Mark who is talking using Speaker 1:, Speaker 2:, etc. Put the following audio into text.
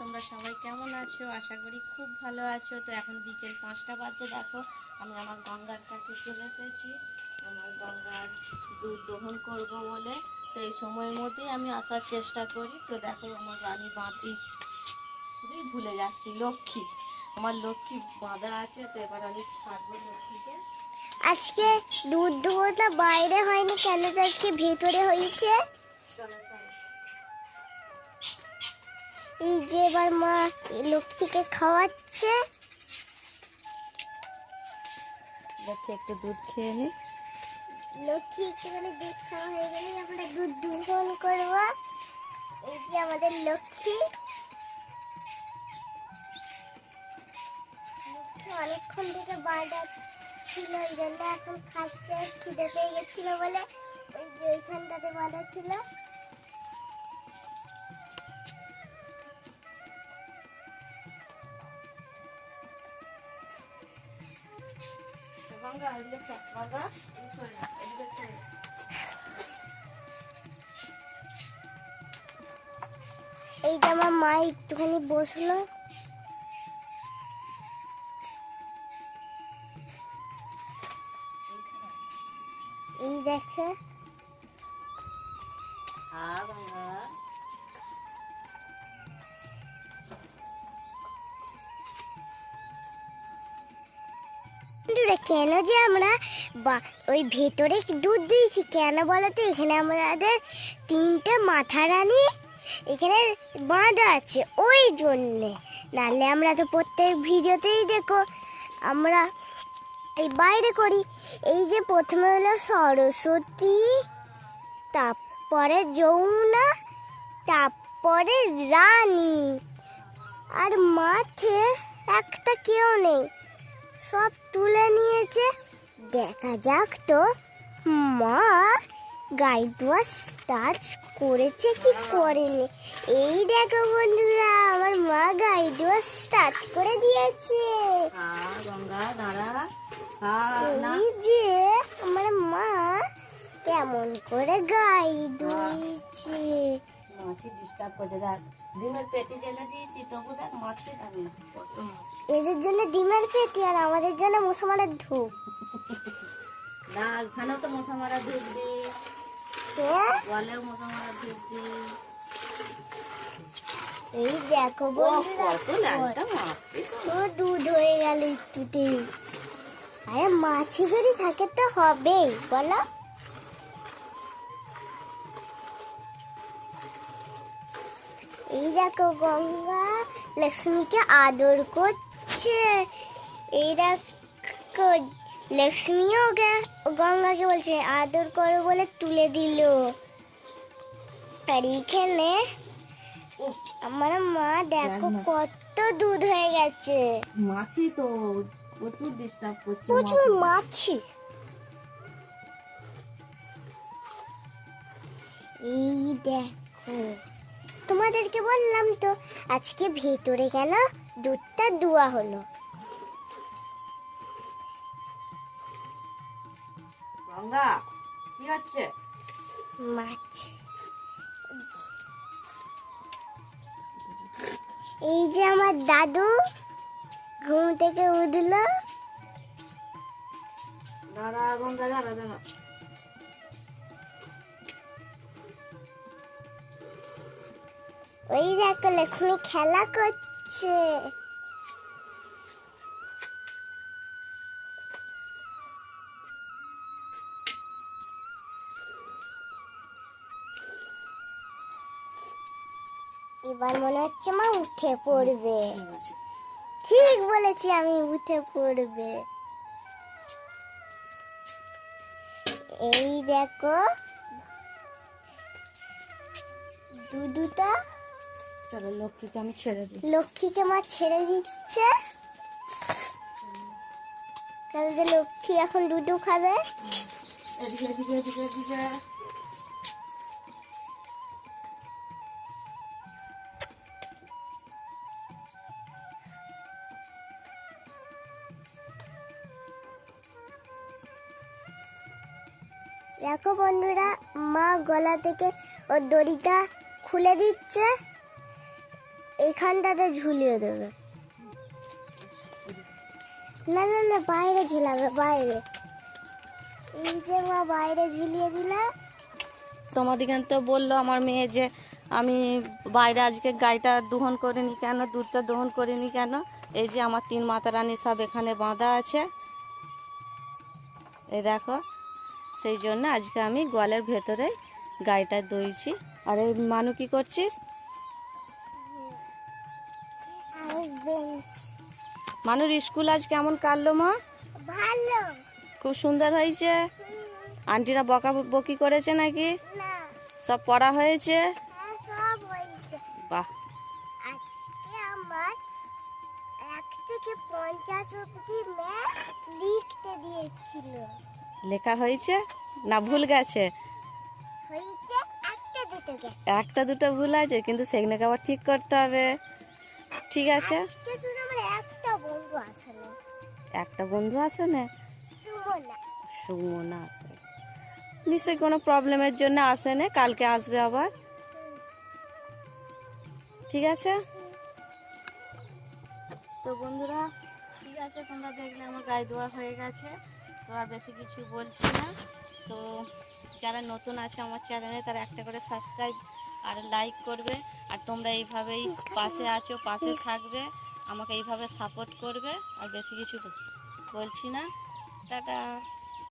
Speaker 1: তোমরা সবাই কেমন আছো? আশা করি খুব ভালো আছো। তো এখন বিকেল 5টা বাজে। দেখো আমি আমার গঙ্গার কাছে চলে এসেছি আমার গঙ্গার দুধ দহন করব বলে। তো এই সময়ের মধ্যেই আমি আসার চেষ্টা করি। তো দেখো আমার রানী বাঁধি শুধুই ভুলে যাচ্ছি, লক্ষ্মী আমার লক্ষ্মী বাঁধা আছে। তো এবার আমি ছাড়বো লক্ষ্মীকে।
Speaker 2: আজকে দুধ দুহোটা বাইরে হয়নি কেন, তো আজকে ভেতরে হয়েছে।
Speaker 1: চলো চলো।
Speaker 2: এই যে এবার মা লক্ষ্মীকে খাওয়াচ্ছে।
Speaker 1: লক্ষ্মী একটু দুধ খেয়ে নি।
Speaker 2: লক্ষ্মী একটুখানি দুধ খাওয়া হয়ে গেলে আমরা দুধ দোহন করবো। এই যে আমাদের লক্ষ্মী লক্ষ্মী অনেকক্ষণ থেকে বাঁধা ছিল, ওই জন্য এখন খাচ্ছে। খিদে পেয়ে গেছিল বলে ওই যে ওইখানটাতে বাঁধা ছিল।
Speaker 1: গঙ্গা এদিকে গঙ্গা এদিকে।
Speaker 2: এই যে আমার মা একটুখানি বসলো। এই দেখে কেন যে আমরা ওই ভেতরে দুধ দিয়েছি কেন বলতো, এখানে আমাদের 3টে মাথা রানী এখানে বাঁধা আছে ওই জন্যে। নাহলে আমরা তো প্রত্যেক ভিডিওতেই দেখো আমরা এই বাইরে করি। এই যে প্রথমে হলো সরস্বতী, তারপরে যমুনা, তারপরে রানী, আর মাঠে একটা কেউ নেই, সব তুলে নিয়েছে। দেখা যাক তো মা গাইড দেওয়া স্টার্ট করেছে কি করেনি। এই দেখো বন্ধুরা, আমার মা গাইড দেওয়া স্টার্ট করে দিয়েছে।
Speaker 1: গঙ্গা দাঁড়া।
Speaker 2: এই যে আমার মা কেমন করে গাইড দিয়েছে।
Speaker 1: মাছি ডিস্টার্ব করছে। দেখ ডিমের পেটি জেলে দিয়েছি, তবু দেখ মাছি থাকে কত মাছ।
Speaker 2: এদের জন্য ডিমের পেটি আর আমাদের জন্য মশা মারার ধূপ।
Speaker 1: না এখানেও তো মশা মারা ধূপ দিই, ওয়ালেও মশা মারা ধূপ দিই।
Speaker 2: এই দেখো বন্ধুরা,
Speaker 1: কত লাশটা মাছি।
Speaker 2: ও দুধ হয়ে গেল একটুতে। আরে মাছি যদি থাকে তো হবেই বলো। এই দেখো গঙ্গা লক্ষ্মীকে আদর করছে। এই দেখো লক্ষ্মীও গঙ্গাকে বলছে আদর করো বলে তুলে দিল। আর এইখানে আমার মা দেখো কত দুধ হয়ে গেছে।
Speaker 1: মাছি তো প্রচুর ডিস্টার্ব করছে,
Speaker 2: প্রচুর মাছি। এই দেখো তোমাদেরকে বললাম তো আজকে ভেতরে কেন দুধটা দুয়া হলো।
Speaker 1: গঙ্গা কি হচ্ছে?
Speaker 2: মাছ। এই যে আমার দাদু ঘুম থেকে উঠলো।
Speaker 1: দাঁড়া গঙ্গা দাঁড়া দাঁড়া।
Speaker 2: ওই দেখো লক্ষ্মী খেলা করছে। এবার মনে হচ্ছে মা উঠে পড়বে। ঠিক বলেছি আমি, উঠে পড়বে। এই দেখো দুধটা।
Speaker 1: চলো লক্ষ্মীকে আমি ছেড়ে দিই।
Speaker 2: লক্ষ্মীকে মা ছেড়ে দিচ্ছে, কারণ যে লক্ষ্মী এখন দুধ খাবে।
Speaker 1: এদিকে এদিকে এদিকে এদিকে।
Speaker 2: দেখো বন্ধুরা, মা গলা থেকে ওর দড়িটা খুলে দিচ্ছে। এখানটাতে ঝুলিয়ে দেবে। না না না, বাইরে ঝুলাবে, বাইরে। এই যে মা বাইরে ঝুলিয়ে দিলে।
Speaker 1: তোমাদিকে তো বললো আমার মেয়ে যে আমি বাইরে আজকে গাইটা দহন করিনি কেন, দুধটা দহন করিনি কেন। এই যে আমার 3 মাতা রানী সব এখানে বাঁধা আছে, এই দেখো। সেই জন্য আজকে আমি গোয়ালের ভেতরে গাইটা দইছি। আর এই মানু কি করছিস? মানুর স্কুল আজ কেমন কাটলো মা?
Speaker 2: ভালো।
Speaker 1: খুব সুন্দর হয়েছে। আন্টিরা বকা বকি করেছে নাকি?
Speaker 2: না,
Speaker 1: সব পড়া হয়েছে?
Speaker 2: সব হয়েছে।
Speaker 1: বাহ।
Speaker 2: আজকে আমার 1 থেকে 50 অবধি ম্যাথ লিখতে দিয়েছিল।
Speaker 1: লেখা হয়েছে না ভুল গেছে?
Speaker 2: হয়েছে, একটা দুটো গেছে।
Speaker 1: একটা দুটো ভুল আছে, কিন্তু সেগুলোকে আবার ঠিক করতে হবে। ঠিক আছে।
Speaker 2: আজকে শুধু আমার একটা বন্ধু আসলো,
Speaker 1: একটা বন্ধু আছে না?
Speaker 2: সুমনা।
Speaker 1: সুমনা আছে, নিশ্চয়ই কোনো প্রবলেমের জন্য আসে না, কালকে আসবে আবার। ঠিক আছে তো বন্ধুরা, ঠিক আছে, তোমরা দেখলে আমার গায়ে দেওয়া হয়ে গেছে, তো আর বেশি কিছু বলছি না। তো যারা নতুন আছে আমার চ্যানেলে তারা একটা করে সাবস্ক্রাইব আর লাইক করবে। আর তোমরা এইভাবেই পাশে আছো, পাশে থাকবে, আমাকে এইভাবে সাপোর্ট করবে। আর বেশি কিছু বলছি না। টাটা।